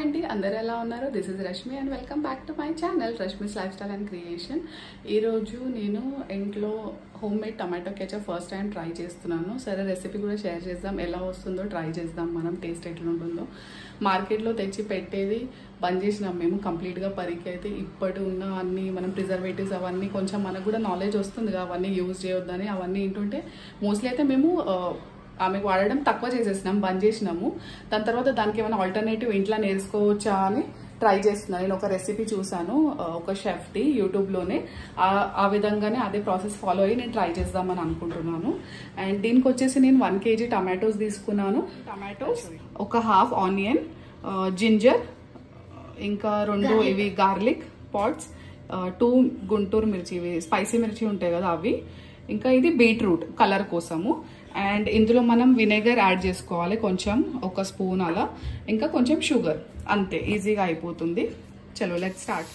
అండి, అందరూ ఎలా ఉన్నారు? This is Rashmi and welcome back to my channel Rashmi's lifestyle and creation. ఈరోజు నేను ఇంట్లో homemade tomato ketchup first time try చేస్తున్నాను. సరే, రెసిపీ కూడా షేర్ చేద్దాం. ఎలా వస్తుందో ట్రై చేద్దాం, మనం టేస్ట్ ఎట్లా ఉంటుందో. మార్కెట్లో తెచ్చి పెట్టేది బంద్ చేసినాం మేము కంప్లీట్గా. పరికి అయితే ఇప్పటి ఉన్న అన్ని మనం ప్రిజర్వేటివ్స్ అవన్నీ కొంచెం మనకు కూడా నాలెడ్జ్ వస్తుంది, అవన్నీ యూజ్ చేయొద్దని. అవన్నీ ఏంటంటే మోస్ట్లీ అయితే మేము ఆమెకు వాడడం తక్కువ చేసేసినాం, బంద్ చేసినాము. దాని తర్వాత దానికి ఏమైనా ఆల్టర్నేటివ్ ఇంట్లో నేర్చుకోవచ్చా అని ట్రై చేస్తున్నాను. నేను ఒక రెసిపీ చూసాను ఒక షెఫ్ది యూట్యూబ్లోనే, ఆ విధంగానే అదే ప్రాసెస్ ఫాలో అయ్యి నేను ట్రై చేద్దామని అనుకుంటున్నాను. అండ్ దీనికి వచ్చేసి నేను 1 kg టమాటోస్ తీసుకున్నాను. టమాటోస్, ఒక హాఫ్ ఆనియన్, జింజర్, ఇంకా 2 ఇవి గార్లిక్ పాట్స్, 2 గుంటూరు మిర్చి, ఇవి స్పైసీ మిర్చి ఉంటాయి కదా అవి, ఇంకా ఇది బీట్రూట్ కలర్ కోసము. అండ్ ఇందులో మనం వినేగర్ యాడ్ చేసుకోవాలి కొంచెం, 1 స్పూన్ అలా, ఇంకా కొంచెం షుగర్, అంతే, ఈజీగా అయిపోతుంది. చలో లెట్స్ స్టార్ట్.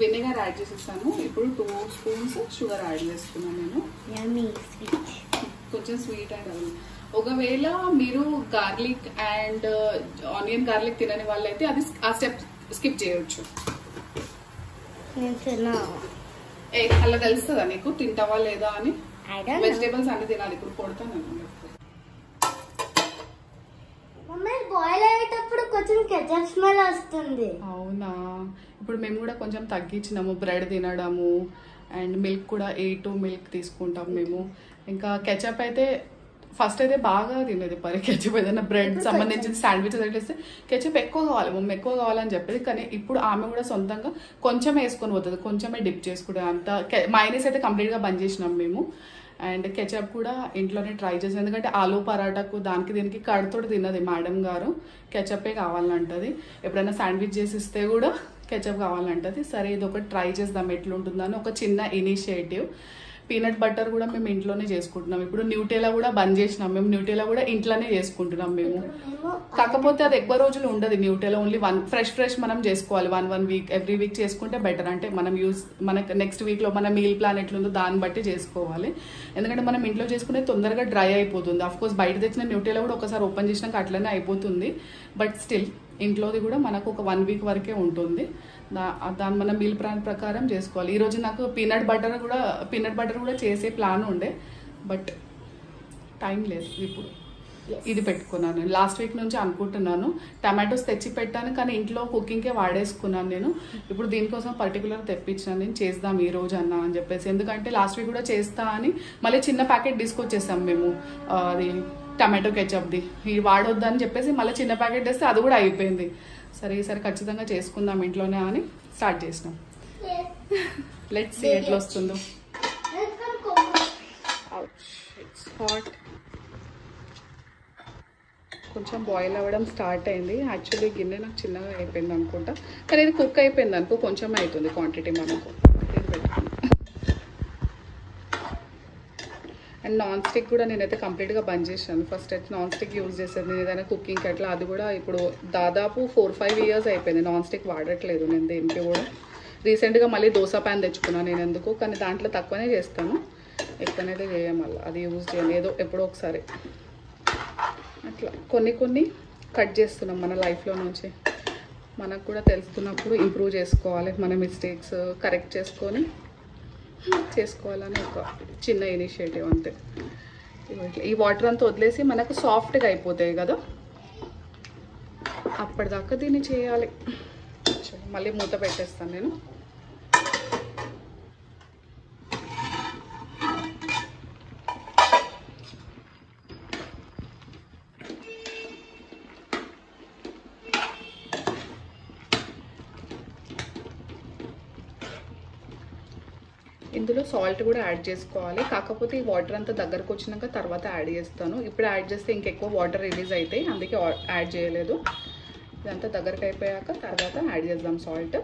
వినేగర్ యాడ్ చేసేస్తాను. ఇప్పుడు 2 స్పూన్స్ షుగర్ యాడ్ చేస్తున్నాను నేను. కొంచెం స్వీట్ అండ్ అది. ఒకవేళ మీరు గార్లిక్ అండ్ ఆనియన్ గార్లిక్ తినని వాళ్ళైతే అది ఆ స్టెప్ స్కిప్ చేయొచ్చు. అలా తెలుస్తుందా నీకు తింటావా లేదా అని? వెజిటేబుల్స్ అన్ని తినాలి. ఇప్పుడు కొడతాను. బాయిల్ అయ్యేటప్పుడు కొంచెం కెచప్ స్మెల్ వస్తుంది. అవునా? ఇప్పుడు మేము కూడా కొంచెం తగ్గించినాము బ్రెడ్ తినడము, అండ్ మిల్క్ కూడా A2 మిల్క్ తీసుకుంటాం మేము. ఇంకా కెచప్ అయితే ఫస్ట్ అయితే బాగా తినేది పరి కెచప్. ఏదైనా బ్రెడ్ సంబంధించిన శాండ్విచెస్ అయితే కెచప్ ఎక్కువ కావాలి, మమ్మీ ఎక్కువ కావాలని చెప్పేది. కానీ ఇప్పుడు ఆమె కూడా సొంతంగా కొంచెం వేసుకొని పోతుంది, కొంచెమే డిప్ చేసుకుంటే. అంత మైనస్ అయితే కంప్లీట్గా బంద్ చేసినాం మేము. అండ్ కెచప్ కూడా ఇంట్లోనే ట్రై చేసాం, ఎందుకంటే ఆలూ పరాటాకు దానికి దీనికి కడుతోటి తిన్నది మేడం గారు. కెచప్పే కావాలంటది. ఎప్పుడైనా శాండ్విచ్ చేసి ఇస్తే కూడా కెచప్ కావాలంటది. సరే, ఇది ఒకటి ట్రై చేద్దాం ఎట్లుంటుందని ఒక చిన్న ఇనిషియేటివ్. పీనట్ బటర్ కూడా మేము ఇంట్లోనే చేసుకుంటున్నాం. ఇప్పుడు న్యూటెలా కూడా బంద్ చేసినాం మేము. న్యూటెలా కూడా ఇంట్లోనే చేసుకుంటున్నాం మేము. కాకపోతే అది ఎక్కువ రోజులు ఉండదు న్యూటెలా. ఓన్లీ ఫ్రెష్ మనం చేసుకోవాలి. 1 వీక్ ఎవ్రీ వీక్ చేసుకుంటే బెటర్. అంటే మనం మనకు నెక్స్ట్ వీక్లో మన మీల్ ప్లాన్ ఎట్లుందో దాన్ని బట్టి చేసుకోవాలి. ఎందుకంటే మనం ఇంట్లో చేసుకునే తొందరగా డ్రై అయిపోతుంది. అఫ్కోర్స్ బయట తెచ్చిన న్యూటెలా కూడా ఒకసారి ఓపెన్ చేసినాక అట్లనే అయిపోతుంది. బట్ స్టిల్ ఇంట్లోది కూడా మనకు ఒక 1 వీక్ వరకే ఉంటుంది. దాన్ని మనం మీల్ ప్లాన్ ప్రకారం చేసుకోవాలి. ఈరోజు నాకు పీనట్ బటర్ కూడా చేసే ప్లాన్ ఉండే, బట్ టైం లేదు. ఇప్పుడు ఇది పెట్టుకున్నాను నేను. లాస్ట్ వీక్ నుంచి అనుకుంటున్నాను. టమాటోస్ తెచ్చి పెట్టాను, కానీ ఇంట్లో కుకింగ్కే వాడేసుకున్నాను నేను. ఇప్పుడు దీనికోసం పర్టికులర్ తెప్పించాను నేను, చేద్దాం ఈ రోజు అన్నా అని చెప్పేసి. ఎందుకంటే లాస్ట్ వీక్ కూడా చేస్తా అని మళ్ళీ చిన్న ప్యాకెట్ తీసుకొచ్చేసాం మేము, అది టమాటో కెచప్ది. ఇది వాడొద్దని చెప్పేసి మళ్ళీ చిన్న ప్యాకెట్ వేస్తే అది కూడా అయిపోయింది. సరే, ఈసారి ఖచ్చితంగా చేసుకుందాం ఇంట్లోనే అని స్టార్ట్ చేసినాం. లెట్స్ సీ ఎట్లా వస్తుందో. హాట్, కొంచెం బాయిల్ అవ్వడం స్టార్ట్ అయింది. యాక్చువల్లీ గిన్నె నాకు చిన్నగా అయిపోయింది అనుకుంటా, కానీ ఇది కుక్ అయిపోయింది అనుకో. కొంచెం అవుతుంది క్వాంటిటీ మనకు. ఇది పెట్టుకున్నాం. అండ్ నాన్ స్టిక్ కూడా నేనైతే కంప్లీట్గా బంద్ చేశాను. ఫస్ట్ అయితే నాన్ స్టిక్ యూజ్ చేసేది నేను ఏదైనా కుకింగ్కి అట్లా. అది కూడా ఇప్పుడు దాదాపు 4-5 ఇయర్స్ అయిపోయింది నాన్ స్టిక్ వాడట్లేదు నేను దేనికి కూడా. రీసెంట్గా మళ్ళీ దోశ ప్యాన్ తెచ్చుకున్నాను నేను ఎందుకు, కానీ దాంట్లో తక్కువనే చేస్తాను, ఎక్కువనైతే చేయం. మళ్ళీ అది యూజ్ చేయను, ఏదో ఎప్పుడో ఒకసారి అట్లా. కొన్ని కట్ చేస్తున్నాం మన లైఫ్లో నుంచి. మనకు కూడా తెలుస్తున్నప్పుడు ఇంప్రూవ్ చేసుకోవాలి, మన మిస్టేక్స్ కరెక్ట్ చేసుకోవాలని ఒక చిన్న ఇనిషియేటివ్ అంతే. ఈ వాటర్ అంతా వదిలేసి మనకు సాఫ్ట్గా అయిపోతాయి కదా, అప్పటిదాకా దీన్ని చేయాలి. మళ్ళీ మూత పెట్టేస్తాను నేను. ఇందులో సాల్ట్ కూడా యాడ్ చేసుకోవాలి. కాకపోతే ఈ వాటర్ అంతా దగ్గరకు వచ్చినాక తర్వాత యాడ్ చేస్తాను. ఇప్పుడు యాడ్ చేస్తే ఇంకెక్కువ వాటర్ రిలీజ్ అవుతాయి, అందుకే యాడ్ చేయలేదు. ఇదంతా దగ్గరకు అయిపోయాక తర్వాత యాడ్ చేద్దాం సాల్ట్.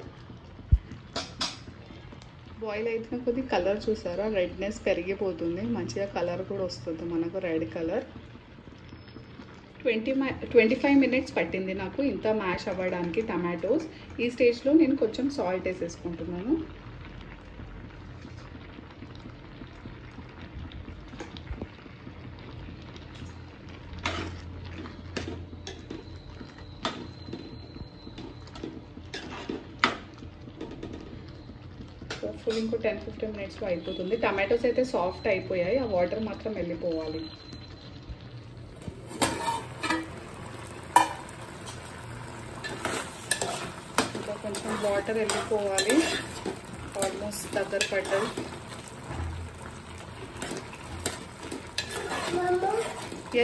బాయిల్ అయిన కొద్ది కలర్ చూసారా, రెడ్నెస్ పెరిగిపోతుంది, మంచిగా కలర్ కూడా వస్తుంది మనకు, రెడ్ కలర్. 25 మినిట్స్ పట్టింది నాకు ఇంత మ్యాష్ అవ్వడానికి టమాటోస్. ఈ స్టేజ్లో నేను కొంచెం సాల్ట్ వేసేసుకుంటున్నాను. ఫుల్ ఇంకో 10-15 మినిట్స్లో అయిపోతుంది. టమాటోస్ అయితే సాఫ్ట్ అయిపోయాయి, ఆ వాటర్ మాత్రం వెళ్ళిపోవాలి. ఇంకా కొంచెం వాటర్ వెళ్ళిపోవాలి, ఆల్మోస్ట్ దగ్గర పడ్డది.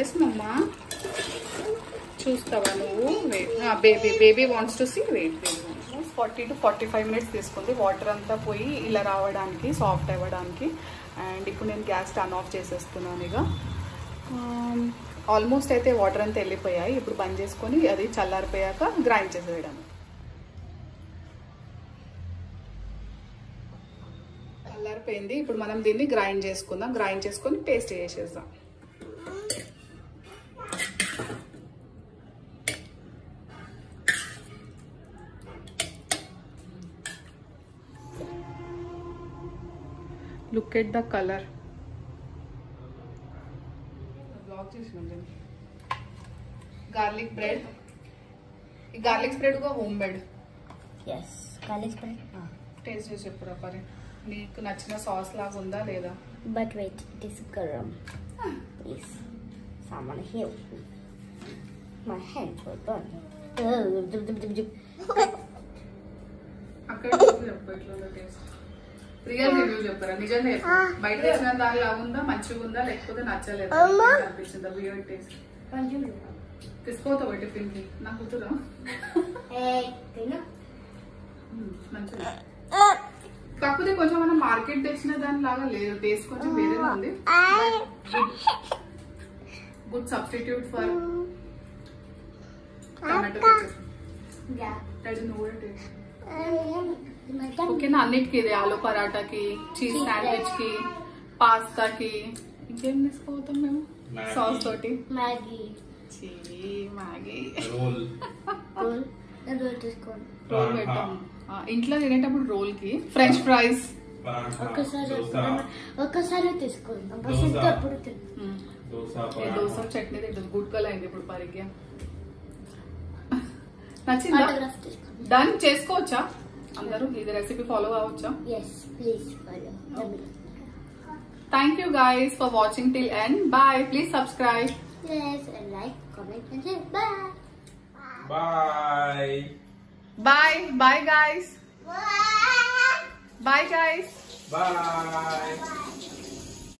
ఎస్ మమ్మా, చూస్తావా నువ్వు? Baby wants to see. Wait 40 to 45 minutes తీసుకుంది వాటర్ అంతా పోయి ఇలా రావడానికి, సాఫ్ట్ అవ్వడానికి. అండ్ ఇప్పుడు నేను గ్యాస్ టర్న్ ఆఫ్ చేసేస్తున్నాను. ఇక ఆల్మోస్ట్ అయితే వాటర్ అంతా వెళ్ళిపోయాయి. ఇప్పుడు బంద్ చేసుకొని అది చల్లారిపోయాక గ్రైండ్ చేసేయడం. చల్లారిపోయింది, ఇప్పుడు మనం దీన్ని గ్రైండ్ చేసుకుందాం. గ్రైండ్ చేసుకొని పేస్ట్ చేసేద్దాం. Look at the colour. Garlic bread, ఈ గార్లిక్ బ్రెడ్ కూడా home made. yes garlic bread taste చేసి చెప్పురా పరి, నీకు నచ్చిన సాస్ లాగా ఉందా లేదా? but wait, it is garam. Please someone help me, my hand will burn. అక్కడ చెప్పు ఎట్లా టేస్ట్. రియల్ రివ్యూ చెప్పరా, నిజంగా చెప్పు. బయట తెచ్చిన దానిలా ఉందా, మంచిగా ఉందా, లేకపోతే నచ్చలేదా అనిపించిందా? Weird taste. తీసుకోతావా టిఫిన్ కి? నా కూతురా మంచిగా, కాకపోతే కొంచెం మనం మార్కెట్ తెచ్చిన దాని లాగా లేదు, టేస్ట్ కొంచెం వేరేగా ఉంది. Good substitute for tomato ketchup. నువ్వు టేస్ట్ ఓకేనా? అన్నిటికి ఇది ఆలు పరాటాకి, చీజ్ శాండ్విచ్ కి, పాస్తా కి. ఇంకేం తీసుకోతాం మేము సాస్ తోటి? మ్యాగీ. రోల్ పెట్టాం ఇంట్లో తినేటప్పుడు. రోల్ కి ఫ్రెంచ్ ఫ్రైస్ ఒక్కసారి తీసుకుంటాం. దోశ చట్నీ తింటుంది. గుడ్కల్ అయింది ఇప్పుడు పరిగ్గా. నచ్చిందా? డన్ చేసుకోవచ్చా అందరూ? ఇది రెసిపీ ఫాలో అవ్వచ్చా? yes please follow. Thank you guys for watching till end. Bye. Please subscribe. Yes, and like, comment and share. Bye. Bye. Bye. Bye guys. Bye. Bye guys. Bye.